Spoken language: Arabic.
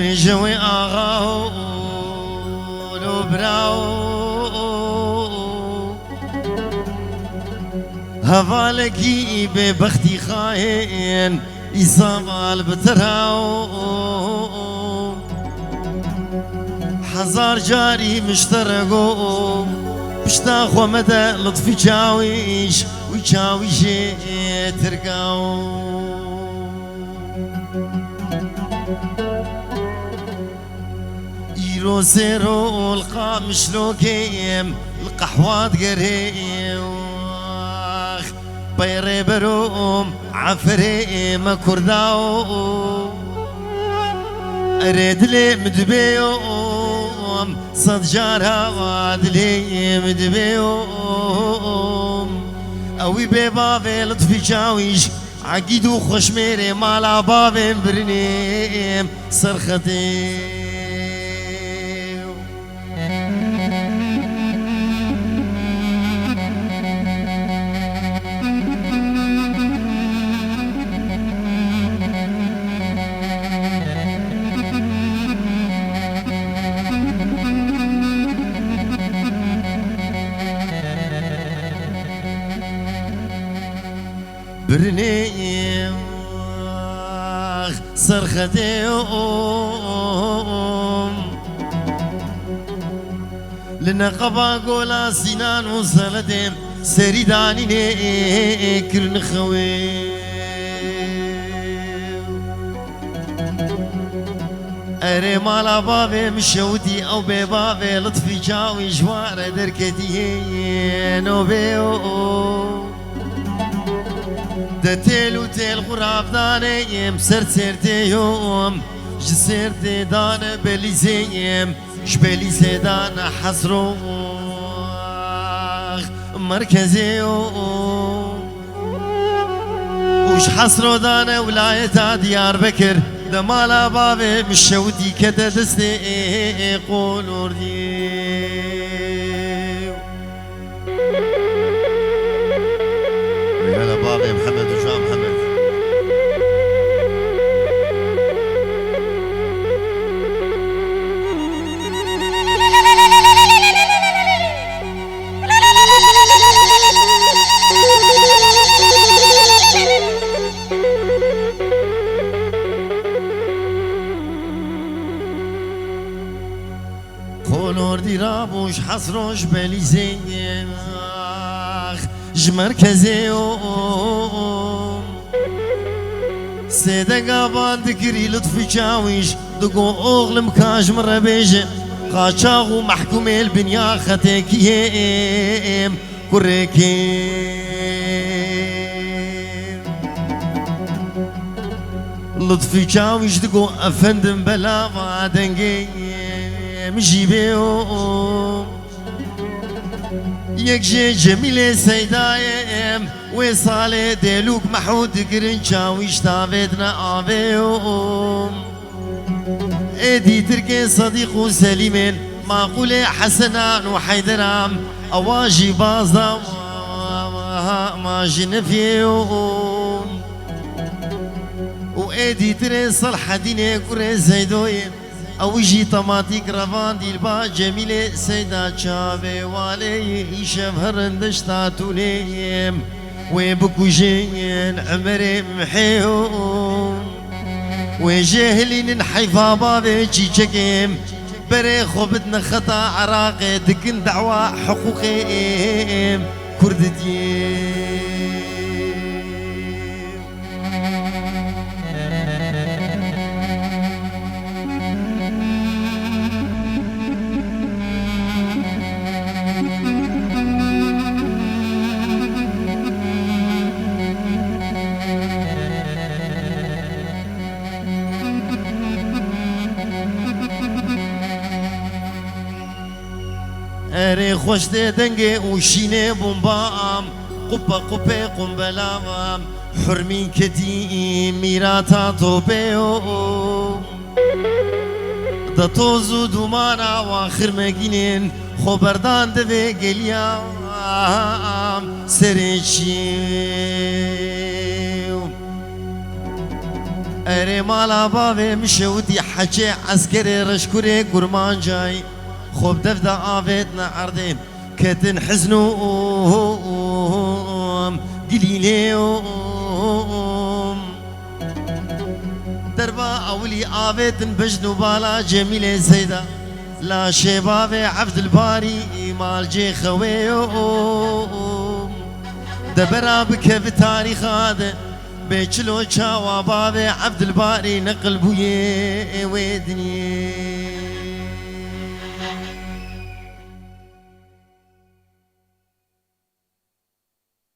بجوي آغاو براو هفالكي ببختي خاين إصابة بتراو حزار جاري مشترقو بشتاخو مدى لطفي جاويش ويجاويش ترقاو إيرو سيرو القام شلوكيم القحوات قريم بيري بروم عفريم كرداو أريد لي مدبيوم صد جارها واد لي مدبيوم أوي ببابي لطفي جاويش عقيدو خشميري مالا بابي برنيم صرختي برنيم صرختيهم لنا قبا قولا سنان وصلتهم سريداني نكر نخوي أري مالا بابي مشودي أو ببابي لطفي جاوي جوار دركتي نوبيو ده تيلو تيل غراب دانيم سرتيم جسرتي دان بليزيم شبليزي دان حصرو مركزيو وش حصرو دان ولاية ديار بكر ده مالا بابي مشودي كده دستي قولور هلا بابي محمد وجام محمد قولور دي رابوش حصروش بليزين جمركزيوم سيدة قابان دكري لطفي جاويش دقو أغلم كاج مرة بيجي قاچاغو محكوم البنيا ختيكيم كوريكيم لطفي جاويش دقو أفندم بلا ما دنقيم جيبيوم يكجي جميلة سيدايم وصالة دلوك محود قرنشا ويشتافتنا آبيوم ايدي تركي صديق سليمين معقولة حسنان وحيدرام اواجي بازا ما جنفيوم وايدي تري صلح ديني كوري زيدويم اوجي طماطي كرافان دي البا جميلة سيدا شابي والي يشف هرندش تاتوليم وبكوجين عمري محيوم وجاهلين نحيفا بابي جيجاكيم بري خبتنا خطا عراقي دكن دعوة حقوقيم كردتيم اري خوش دنگه وشينه بومبام قبه قبه قنبلام حرمين كدي ميراتا توبيو دا توزو دومانا واخر مگينين خبردان دوه گليام سرشيو اري مالا بابي مشودي حكي عسكري رشكري قرمان جاي خوب دفدا آفيتنا عردي كتن حزنوم قليليوم دربا أولي آفيتن بجنو بالا جميلة زيدا لا شباب عبد الباري مال جي خويوم دبرا بك بتاريخ هذا بيچلو چاوا باب عبد الباري نقل بويه ودنيه